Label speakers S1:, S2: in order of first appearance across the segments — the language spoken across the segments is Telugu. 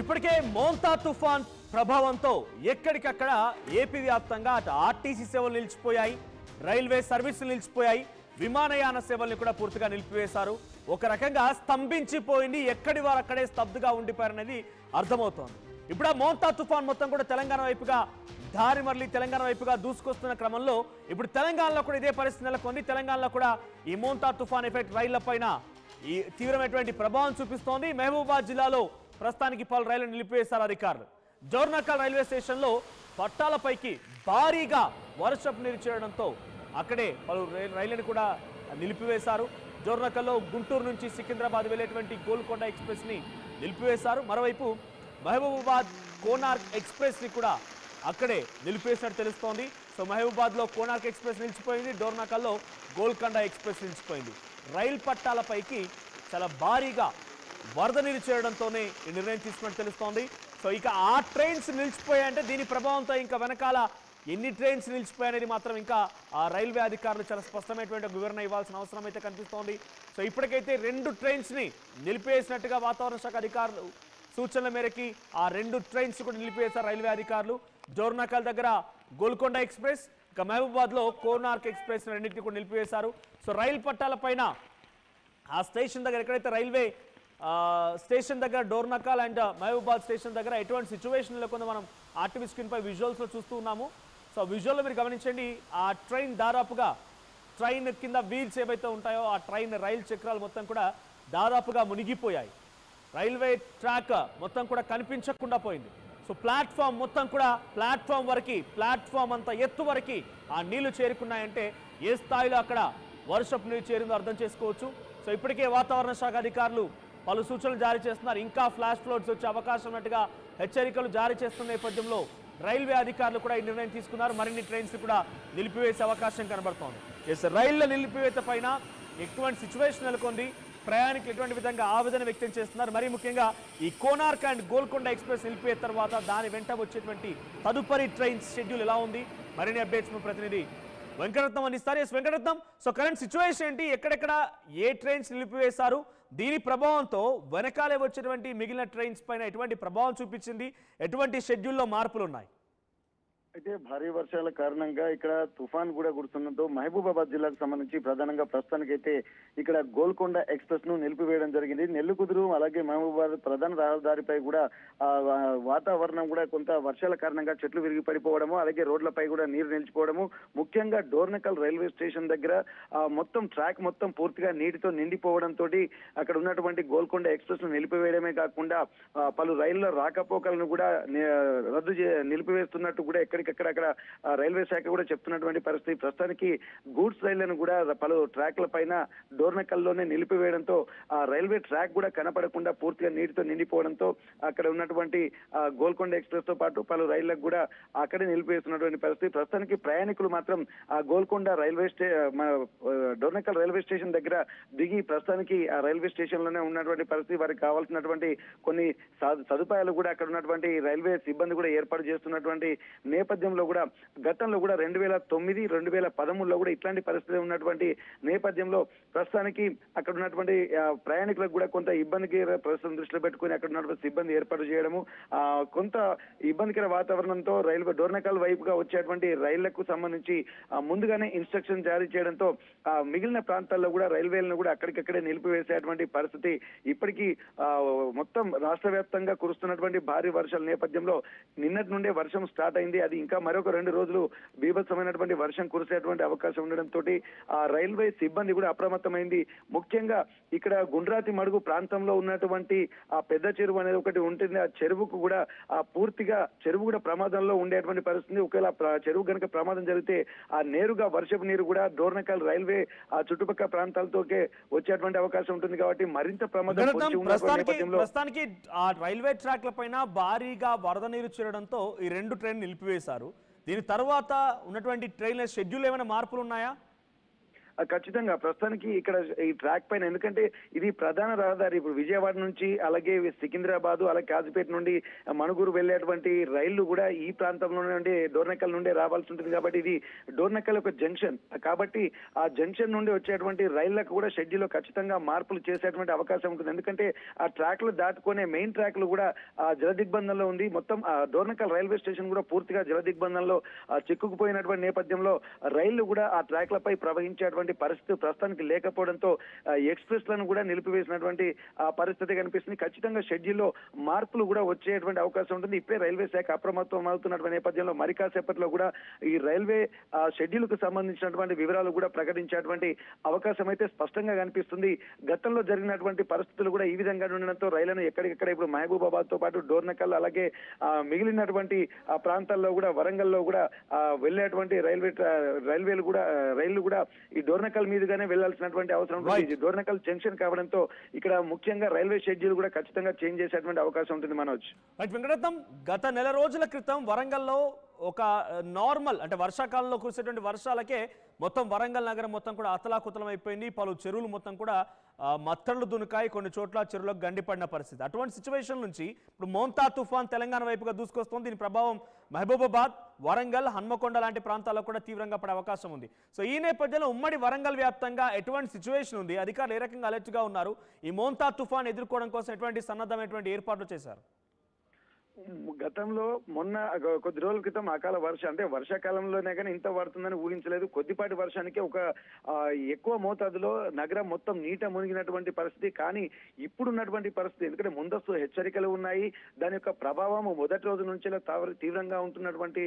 S1: ఇప్పటికే మోంతా తుఫాన్ ప్రభావంతో ఎక్కడికక్కడ ఏపీ వ్యాప్తంగా అటు ఆర్టీసీ సేవలు నిలిచిపోయాయి, రైల్వే సర్వీసులు నిలిచిపోయాయి, విమానయాన సేవల్ని కూడా పూర్తిగా నిలిపివేశారు. ఒక రకంగా స్తంభించిపోయింది, ఎక్కడి వారు అక్కడే స్తబ్దుగా ఉండిపోయారనేది అర్థమవుతోంది. ఇప్పుడు ఆ మోంతా తుఫాన్ మొత్తం కూడా తెలంగాణ వైపుగా దారి మరలి తెలంగాణ వైపుగా దూసుకొస్తున్న క్రమంలో ఇప్పుడు తెలంగాణలో కూడా ఇదే పరిస్థితి నెలకొంది. తెలంగాణలో కూడా ఈ మోంతా తుఫాన్ ఎఫెక్ట్ రైళ్లపైన ఈ తీవ్రమైనటువంటి ప్రభావం చూపిస్తోంది. మహబూబాబాద్ జిల్లాలో ప్రస్తుతానికి పలు రైళ్లు నిలిపివేశారు అధికారులు. జోర్నకల్ రైల్వే స్టేషన్లో పట్టాలపైకి భారీగా వర్షపు నీరు చేరడంతో అక్కడే పలు రైళ్లను కూడా నిలిపివేశారు. జోర్నకల్లో గుంటూరు నుంచి సికింద్రాబాద్ వెళ్లేటువంటి గోల్కొండ ఎక్స్ప్రెస్ ని నిలిపివేశారు. మరోవైపు మహబూబాబాద్ కోనార్క్ ఎక్స్ప్రెస్ ని కూడా అక్కడే నిలిపివేసినట్టు తెలుస్తోంది. సో మహబూబాబాద్ లో కోనార్క్ ఎక్స్ప్రెస్ నిలిచిపోయింది, డోర్నకల్లో గోల్కొండ ఎక్స్ప్రెస్ నిలిచిపోయింది. రైలు పట్టాలపైకి చాలా భారీగా వరద నీరు చేరడంతోనే ఈ నిర్ణయం తీసుకున్నట్టు తెలుస్తోంది. సో ఇక ఆ ట్రైన్స్ నిలిచిపోయాయంటే దీని ప్రభావంతో ఇంకా వెనకాల ఎన్ని ట్రైన్స్ నిలిచిపోయాయనేది మాత్రం ఇంకా ఆ రైల్వే అధికారులు చాలా స్పష్టమైనటువంటి వివరణ ఇవ్వాల్సిన అవసరం అయితే కనిపిస్తోంది. సో ఇప్పటికైతే 2 ట్రైన్స్ ని నిలిపివేసినట్టుగా వాతావరణ శాఖ అధికారులు సూచనల మేరకి ఆ 2 ట్రైన్స్ కూడా నిలిపివేశారు రైల్వే అధికారులు. జోర్నకల్ దగ్గర గోల్కొండ ఎక్స్ప్రెస్, ఇక మహబూబాబాద్ లో కోనార్క్ ఎక్స్ప్రెస్ రెండింటిని కూడా నిలిపివేశారు. సో రైలు పట్టాల పైన ఆ స్టేషన్ దగ్గర ఎక్కడైతే రైల్వే స్టేషన్ దగ్గర డోర్నకల్ అండ్ మహబూబాబాద్ స్టేషన్ దగ్గర ఎటువంటి సిచ్యువేషన్ లేకుండా మనం ఆర్టీవీ స్క్రీన్ పై విజువల్స్ లో చూస్తూ ఉన్నాము. సో విజువల్లో మీరు గమనించండి, ఆ ట్రైన్ దాదాపుగా ట్రైన్ కింద వీల్స్ ఏవైతే ఉంటాయో ఆ ట్రైన్ రైలు చక్రాలు మొత్తం కూడా దాదాపుగా మునిగిపోయాయి. రైల్వే ట్రాక్ మొత్తం కూడా కనిపించకుండా పోయింది. సో ప్లాట్ఫామ్ మొత్తం కూడా ప్లాట్ఫామ్ అంత ఎత్తు వరకు ఆ నీళ్లు చేరుకున్నాయంటే ఏ స్థాయిలో అక్కడ వర్షపు నీరు చేరిందో అర్థం చేసుకోవచ్చు. సో ఇప్పటికే వాతావరణ శాఖ అధికారులు పలు సూచనలు జారీ చేస్తున్నారు. ఇంకా ఫ్లాష్ ఫ్లడ్స్ వచ్చే అవకాశం ఉన్నట్టుగా హెచ్చరికలు జారీ చేస్తున్న నేపథ్యంలో రైల్వే అధికారులు కూడా ఈ నిర్ణయం తీసుకున్నారు. మరిన్ని ట్రైన్స్ కూడా నిలిపివేసే అవకాశం కనబడుతోంది. రైళ్ల నిలిపివేత పైన ఎటువంటి సిచ్యువేషన్ నెలకొంది, ప్రయాణికులు ఎటువంటి విధంగా ఆవేదన వ్యక్తం చేస్తున్నారు. మరీ ముఖ్యంగా ఈ కోనార్క్ అండ్ గోల్కొండ ఎక్స్ప్రెస్ నిలిపివేత తర్వాత దాని వెంట వచ్చేటువంటి తదుపరి ట్రైన్ షెడ్యూల్ ఎలా ఉంది, మరిన్ని అప్డేట్స్ మా ప్రతినిధి వెంకటరత్నం అందిస్తారు. S Venkataratnam, so current situation ఏంటి, ఎక్కడెక్కడ ఏ ట్రైన్స్ నిలిపివేశారు, దీని ప్రభావంతో వెనకాలే వచ్చేటువంటి మిగిలిన ట్రైన్స్ పైన ఎటువంటి ప్రభావం చూపించింది, ఎటువంటి షెడ్యూల్లో మార్పులు ఉన్నాయి?
S2: అయితే భారీ వర్షాల కారణంగా ఇక్కడ తుఫాన్ కూడా కురుస్తుండటంతో మహబూబాబాద్ జిల్లాకు సంబంధించి ప్రధానంగా ప్రస్తుతానికైతే ఇక్కడ గోల్కొండ ఎక్స్ప్రెస్ ను నిలిపివేయడం జరిగింది. నెల్లికుదురు అలాగే మహబూబాబాద్ ప్రధాన రహదారిపై కూడా వాతావరణం కూడా కొంత వర్షాల కారణంగా చెట్లు విరిగి పడిపోవడము, అలాగే రోడ్లపై కూడా నీరు నిలిచిపోవడము, ముఖ్యంగా డోర్నకల్ రైల్వే స్టేషన్ దగ్గర మొత్తం ట్రాక్ మొత్తం పూర్తిగా నీటితో నిండిపోవడంతో అక్కడ ఉన్నటువంటి గోల్కొండ ఎక్స్ప్రెస్ ను నిలిపివేయడమే కాకుండా పలు రైళ్ల రాకపోకలను కూడా నిలిపివేస్తున్నట్టు కూడా ఎక్కడికక్కడ రైల్వే శాఖ కూడా చెప్తున్నటువంటి పరిస్థితి. ప్రస్తుతానికి గూడ్స్ రైళ్లను కూడా పలు ట్రాక్ల పైన డోర్నకల్లోనే నిలిపివేయడంతో ఆ రైల్వే ట్రాక్ కూడా కనపడకుండా పూర్తిగా నీటితో నిండిపోవడంతో అక్కడ ఉన్నటువంటి గోల్కొండ ఎక్స్ప్రెస్ తో పాటు పలు రైళ్లకు కూడా అక్కడే నిలిపివేస్తున్నటువంటి పరిస్థితి. ప్రస్తుతానికి ప్రయాణికులు మాత్రం ఆ గోల్కొండ డోర్నకల్ రైల్వే స్టేషన్ దగ్గర దిగి ప్రస్తుతానికి ఆ రైల్వే స్టేషన్ లోనే ఉన్నటువంటి పరిస్థితి. వారికి కావాల్సినటువంటి కొన్ని సదుపాయాలు కూడా అక్కడ ఉన్నటువంటి రైల్వే సిబ్బంది కూడా ఏర్పాటు చేస్తున్నటువంటి నేపథ్యంలో కూడా గతంలో కూడా 2009, 2013లో కూడా ఇట్లాంటి పరిస్థితి ఉన్నటువంటి నేపథ్యంలో ప్రస్తుతానికి అక్కడ ఉన్నటువంటి ప్రయాణికులకు కూడా కొంత ఇబ్బందికి ప్రస్తుతం దృష్టిలో పెట్టుకుని అక్కడ ఉన్నటువంటి సిబ్బంది ఏర్పాటు చేయడము, కొంత ఇబ్బందికర వాతావరణంతో రైల్వే డోర్నకల్ వైపుగా వచ్చేటువంటి రైళ్లకు సంబంధించి ముందుగానే ఇన్స్ట్రక్షన్ జారీ చేయడంతో మిగిలిన ప్రాంతాల్లో కూడా రైల్వేలను కూడా అక్కడికక్కడే నిలిపివేసేటువంటి పరిస్థితి. ఇప్పటికీ మొత్తం రాష్ట్ర వ్యాప్తంగా కురుస్తున్నటువంటి భారీ వర్షాల నేపథ్యంలో నిన్నటి నుండే వర్షం స్టార్ట్ అయింది. అది ఇంకా మరొక 2 రోజులు బీభత్సమైనటువంటి వర్షం కురిసేటువంటి అవకాశం ఉండడంతో ఆ రైల్వే సిబ్బంది కూడా అప్రమత్తమైంది. ముఖ్యంగా ఇక్కడ గుండ్రాతి మడుగు ప్రాంతంలో ఉన్నటువంటి ఆ పెద్ద చెరువు అనేది ఒకటి ఉంటుంది. ఆ చెరువుకు కూడా పూర్తిగా చెరువు కూడా ప్రమాదంలో ఉండేటువంటి పరిస్థితి. ఒకవేళ చెరువు కనుక ప్రమాదం జరిగితే ఆ నేరుగా వర్షపు నీరు కూడా డోర్నకల్ రైల్వే ఆ చుట్టుపక్కల ప్రాంతాలతోకే వచ్చేటువంటి అవకాశం ఉంటుంది. కాబట్టి మరింత ప్రమాదం
S1: ప్రస్తుతానికి ఆ రైల్వే ట్రాక్ల పైన భారీగా వరద నీరు చేరడంతో ఈ 2 ట్రైన్ నిలిపివేశారు. దీని తర్వాత ఉన్నటువంటి ట్రైన్ల షెడ్యూల్ ఏమైనా మార్పులు ఉన్నాయా?
S2: ఖచ్చితంగా ప్రస్తుతానికి ఇక్కడ ఈ ట్రాక్ పైన, ఎందుకంటే ఇది ప్రధాన రహదారి. ఇప్పుడు విజయవాడ నుంచి అలాగే సికింద్రాబాద్ అలాగే కాజీపేట నుండి మణుగూరు వెళ్ళేటువంటి రైళ్లు కూడా ఈ ప్రాంతంలో నుండి డోర్నకల్ నుండి రావాల్సి ఉంటుంది. కాబట్టి ఇది డోర్నకల్ ఒక జంక్షన్. కాబట్టి ఆ జంక్షన్ నుండి వచ్చేటువంటి రైళ్లకు కూడా షెడ్యూల్ ఖచ్చితంగా మార్పులు చేసేటువంటి అవకాశం ఉంటుంది. ఎందుకంటే ఆ ట్రాక్ లు దాటుకునే మెయిన్ ట్రాక్ లు కూడా జలదిగ్బంధంలో ఉంది. మొత్తం డోర్నకల్ రైల్వే స్టేషన్ కూడా పూర్తిగా జలదిగ్బంధంలో చిక్కుకుపోయినటువంటి నేపథ్యంలో రైళ్లు కూడా ఆ ట్రాక్ లపై ప్రవహించేటువంటి పరిస్థితి ప్రస్తుతానికి లేకపోవడంతో ఎక్స్ప్రెస్ లను కూడా నిలిపివేసినటువంటి పరిస్థితి కనిపిస్తుంది. ఖచ్చితంగా షెడ్యూల్లో మార్పులు కూడా వచ్చేటువంటి అవకాశం ఉంటుంది. ఇప్పుడే రైల్వే శాఖ అప్రమత్తం అవుతున్నటువంటి నేపథ్యంలో మరి కాసేపట్లో కూడా ఈ రైల్వే షెడ్యూల్ కు సంబంధించినటువంటి వివరాలు కూడా ప్రకటించేటువంటి అవకాశం అయితే స్పష్టంగా కనిపిస్తుంది. గతంలో జరిగినటువంటి పరిస్థితులు కూడా ఈ విధంగా ఉండడంతో రైళ్లను ఎక్కడికెక్కడ ఇప్పుడు మహబూబాబాద్ తో పాటు డోర్నకల్ అలాగే మిగిలినటువంటి ప్రాంతాల్లో కూడా వరంగల్లో కూడా వెళ్ళేటువంటి రైళ్లు కూడా ఈ డోర్నకల్ మీదుగానే వెళ్లాల్సినటువంటి అవసరం ఉంటుంది. ఇది డోర్నకల్ జంక్షన్ కావడంతో ఇక్కడ ముఖ్యంగా రైల్వే షెడ్యూల్ కూడా ఖచ్చితంగా చేంజ్ చేసేటువంటి అవకాశం ఉంటుంది. మనోజ్,
S1: వెంకటరత్నం, గత నెల రోజుల క్రితం వరంగల్లో ఒక నార్మల్ అంటే వర్షాకాలంలో కురిసేటువంటి వర్షాలకే మొత్తం వరంగల్ నగరం మొత్తం కూడా అతలాకుతలం అయిపోయింది. పలు చెరువులు మొత్తం కూడా మత్తళ్లు దునికాయి, కొన్ని చోట్ల చెరువులకు గండిపడిన పరిస్థితి. అటువంటి సిచ్యువేషన్ నుంచి ఇప్పుడు మోంతా తుఫాన్ తెలంగాణ వైపుగా దూసుకొస్తుంది. దీని ప్రభావం మహబూబాబాద్, వరంగల్, హన్మకొండ లాంటి ప్రాంతాల్లో కూడా తీవ్రంగా పడే అవకాశం ఉంది. సో ఈ నేపథ్యంలో ఉమ్మడి వరంగల్ వ్యాప్తంగా ఎటువంటి సిచ్యువేషన్ ఉంది? అధికారులు ఏ రకంగా అలర్ట్గా ఉన్నారు? ఈ మోంతా తుఫాన్ ఎదుర్కోవడం కోసం ఎటువంటి సన్నద్ధమైనటువంటి ఏర్పాట్లు చేశారు?
S2: గతంలో మొన్న కొద్ది రోజుల క్రితం అకాల వర్షం, అంటే వర్షాకాలంలోనే కానీ ఇంత పడుతుందని ఊహించలేదు. కొద్దిపాటి వర్షానికి ఒక ఎక్కువ మోతాదులో నగరం మొత్తం నీట మునిగినటువంటి పరిస్థితి. కానీ ఇప్పుడున్నటువంటి పరిస్థితి, ఎందుకంటే ముందస్తు హెచ్చరికలు ఉన్నాయి, దాని యొక్క ప్రభావం మొదటి రోజు నుంచే తీవ్రంగా ఉంటున్నటువంటి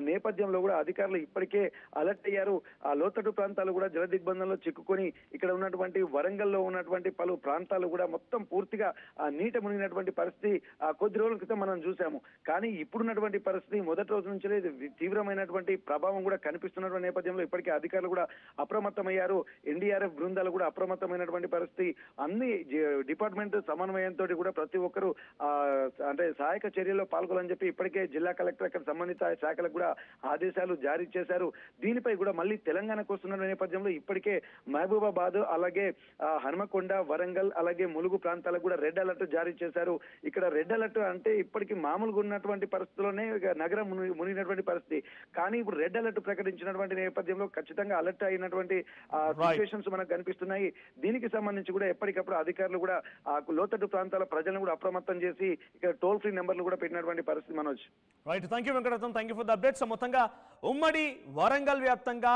S2: నేపథ్యంలో కూడా అధికారులు ఇప్పటికే అలర్ట్ అయ్యారు. ఆ లోతట్టు ప్రాంతాలు కూడా జలదిగ్బంధంలో చిక్కుకొని ఇక్కడ ఉన్నటువంటి వరంగల్లో ఉన్నటువంటి పలు ప్రాంతాలు కూడా మొత్తం పూర్తిగా నీట మునిగినటువంటి పరిస్థితి కొద్ది రోజుల క్రితం మనం చూసాం. కానీ ఇప్పుడున్నటువంటి పరిస్థితి మొదటి రోజు నుంచే తీవ్రమైనటువంటి ప్రభావం కూడా కనిపిస్తున్నటువంటి నేపథ్యంలో ఇప్పటికే అధికారులు కూడా అప్రమత్తమయ్యారు. ఎన్డీఆర్ఎఫ్ బృందాలు కూడా అప్రమత్తమైనటువంటి పరిస్థితి. అన్ని డిపార్ట్మెంట్ సమన్వయంతో కూడా ప్రతి ఒక్కరూ అంటే సహాయక చర్యల్లో పాల్గొనాలని చెప్పి ఇప్పటికే జిల్లా కలెక్టర్ అక్కడ సంబంధిత శాఖలకు కూడా ఆదేశాలు జారీ చేశారు. దీనిపై కూడా మళ్ళీ తెలంగాణకు వస్తున్న నేపథ్యంలో ఇప్పటికే మహబూబాబాద్ అలాగే హన్మకొండ, వరంగల్ అలాగే ములుగు ప్రాంతాలకు కూడా రెడ్ అలర్ట్ జారీ చేశారు. ఇక్కడ రెడ్ అలర్ట్ అంటే ఇప్పటికీ మామూలుగా ఉన్నటువంటి పరిస్థితుల్లోనే నగరం మునిగినటువంటి పరిస్థితి. కానీ ఇప్పుడు రెడ్ అలర్ట్ ప్రకటించినటువంటి నేపథ్యంలో ఖచ్చితంగా అలర్ట్ అయినటువంటి సిచ్యువేషన్స్ మనకు కనిపిస్తున్నాయి. దీనికి సంబంధించి కూడా ఎప్పటికప్పుడు అధికారులు కూడా లోతట్టు ప్రాంతాల ప్రజలను కూడా అప్రమత్తం చేసి ఇక్కడ టోల్ ఫ్రీ నెంబర్లు కూడా పెట్టినటువంటి పరిస్థితి. Manoj,
S1: right, thank you Venkataratnam, thank you for the updates. మొత్తంగా ఉమ్మడి వరంగల్ వ్యాప్తంగా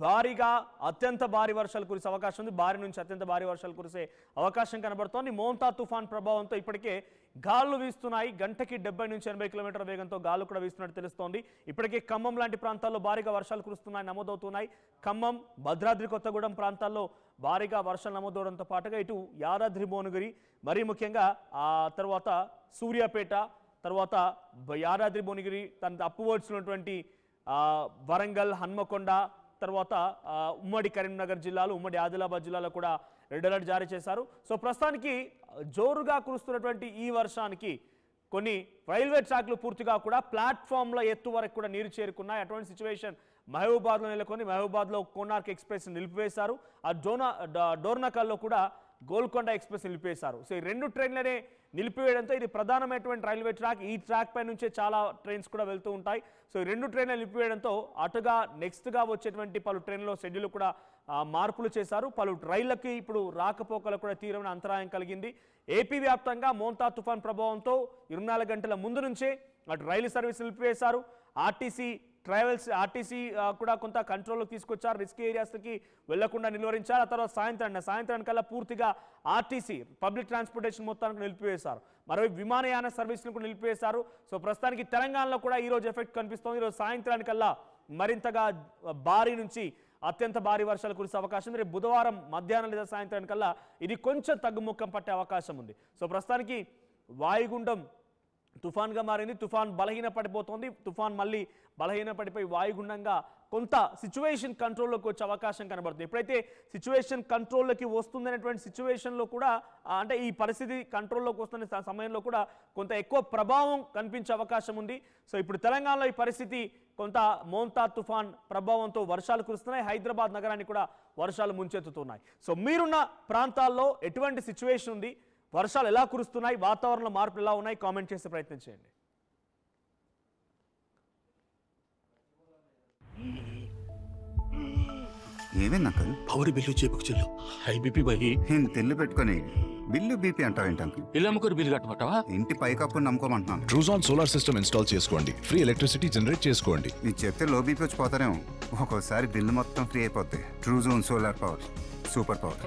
S1: భారీగా అత్యంత భారీ వర్షాలు కురిసే అవకాశం ఉంది. భారీ నుంచి అత్యంత భారీ వర్షాలు కురిసే అవకాశం కనబడుతోంది. మోంతా తుఫాన్ ప్రభావంతో ఇప్పటికే గాలులు వీస్తున్నాయి. గంటకి 70 నుంచి 80 కిలోమీటర్ల వేగంతో గాలు కూడా వీస్తున్నట్టు తెలుస్తోంది. ఇప్పటికే ఖమ్మం లాంటి ప్రాంతాల్లో భారీగా వర్షాలు కురుస్తున్నాయి, నమోదవుతున్నాయి. ఖమ్మం, భద్రాద్రి కొత్తగూడెం ప్రాంతాల్లో భారీగా వర్షాలు నమోదవడంతో పాటుగా ఇటు యాదాద్రి భువనగిరి, మరీ ముఖ్యంగా ఆ తర్వాత సూర్యాపేట, తర్వాత యాదాద్రి భువనగిరి తన అప్వర్డ్స్ ఉన్నటువంటి వరంగల్, హన్మకొండ, తర్వాత ఉమ్మడి కరీంనగర్ జిల్లాలు, ఉమ్మడి ఆదిలాబాద్ జిల్లాలో కూడా రెడ్ అలర్ట్ జారీ చేశారు. సో ప్రస్తుతానికి జోరుగా కురుస్తున్నటువంటి ఈ వర్షానికి కొన్ని రైల్వే ట్రాక్లు పూర్తిగా కూడా ప్లాట్ఫామ్ల ఎత్తు వరకు కూడా నీరు చేరుకున్నాయి. అటువంటి సిచ్యువేషన్ మహబూబాబాద్లో నెలకొని మహబూబాబాద్లో కోనార్క్ ఎక్స్ప్రెస్ నిలిపివేశారు. ఆ డోర్నకల్లో కూడా గోల్కొండ ఎక్స్ప్రెస్ నిలిపివేశారు. సో ఈ రెండు ట్రైన్లనే నిలిపివేయడంతో ఇది ప్రధానమైనటువంటి రైల్వే ట్రాక్. ఈ ట్రాక్ పై నుంచే చాలా ట్రైన్స్ కూడా వెళ్తూ ఉంటాయి. సో ఈ రెండు ట్రైన్లు నిలిపివేయడంతో అటుగా నెక్స్ట్గా వచ్చేటువంటి పలు ట్రైన్లో షెడ్యూల్ కూడా మార్పులు చేశారు. పలు రైళ్లకి ఇప్పుడు రాకపోకలకు కూడా తీవ్రమైన అంతరాయం కలిగింది. ఏపీ వ్యాప్తంగా మోంతా తుఫాన్ ప్రభావంతో 24 గంటల ముందు నుంచే అటు రైలు సర్వీస్ నిలిపివేశారు. ఆర్టీసీ కూడా కొంత కంట్రోల్లోకి తీసుకొచ్చారు. రిస్క్ ఏరియాస్కి వెళ్లకుండా నిలువరించారు. ఆ తర్వాత సాయంత్రానికల్లా పూర్తిగా ఆర్టీసీ పబ్లిక్ ట్రాన్స్పోర్టేషన్ మొత్తానికి నిలిపివేశారు. మరో విమానయాన సర్వీసులను కూడా నిలిపివేశారు. సో ప్రస్తుతానికి తెలంగాణలో కూడా ఈరోజు ఎఫెక్ట్ కనిపిస్తోంది. ఈరోజు సాయంత్రానికల్లా మరింతగా భారీ నుంచి అత్యంత భారీ వర్షాలు కురిసే అవకాశం ఉంది. రేపు బుధవారం మధ్యాహ్నం లేదా సాయంత్రానికల్లా ఇది కొంచెం తగ్గుముఖం పట్టే అవకాశం ఉంది. సో ప్రస్తుతానికి వాయుగుండం తుఫాన్గా మారింది. తుఫాన్ బలహీనపడిపోతుంది. తుఫాన్ మళ్ళీ బలహీనపడిపోయి వాయుగుండంగా కొంత సిచ్యువేషన్ కంట్రోల్లోకి వచ్చే అవకాశం కనబడుతుంది. ఎప్పుడైతే సిచ్యువేషన్ కంట్రోల్లోకి వస్తుందనేటువంటి సిచ్యువేషన్లో కూడా అంటే ఈ పరిస్థితి కంట్రోల్లోకి వస్తున్న సమయంలో కూడా కొంత ఎక్కువ ప్రభావం కనిపించే అవకాశం ఉంది. సో ఇప్పుడు తెలంగాణలో ఈ పరిస్థితి కొంత మోంతా తుఫాన్ ప్రభావంతో వర్షాలు కురుస్తున్నాయి. హైదరాబాద్ నగరాన్ని కూడా వర్షాలు ముంచెత్తుతున్నాయి. సో మీరున్న ప్రాంతాల్లో ఎటువంటి సిచ్యువేషన్ ఉంది, వర్షాలు ఎలా కురుస్తున్నాయి, వాతావరణ మార్పులు ఎలా ఉన్నాయి, కామెంట్ చేసే ప్రయత్నం చేయండి.
S3: ఏమైంది అంకల్?
S4: పవర్ బిల్లు చేపుకు చెల్లు హై బీపీ బయి
S3: నేను తెల్లు పెట్టుకొని బిల్లు బీపీ అంటావేంటి అంకుల్?
S4: ఇల్లు అమ్ముకొని బిల్లు కట్టమంటావా?
S3: ఇంటి పైకప్పు నమ్ముకోమంటున్నాను.
S5: ట్రూజాన్ సోలార్ సిస్టమ్ ఇన్స్టాల్ చేసుకోండి, ఫ్రీ ఎలక్ట్రిసిటీ జనరేట్ చేసుకోండి.
S3: నీకు చెప్తే లో బీపీ వచ్చి పోతారేమో, ఒక్కోసారి బిల్లు మొత్తం ఫ్రీ అయిపోద్ది. Truzon solar power, super power.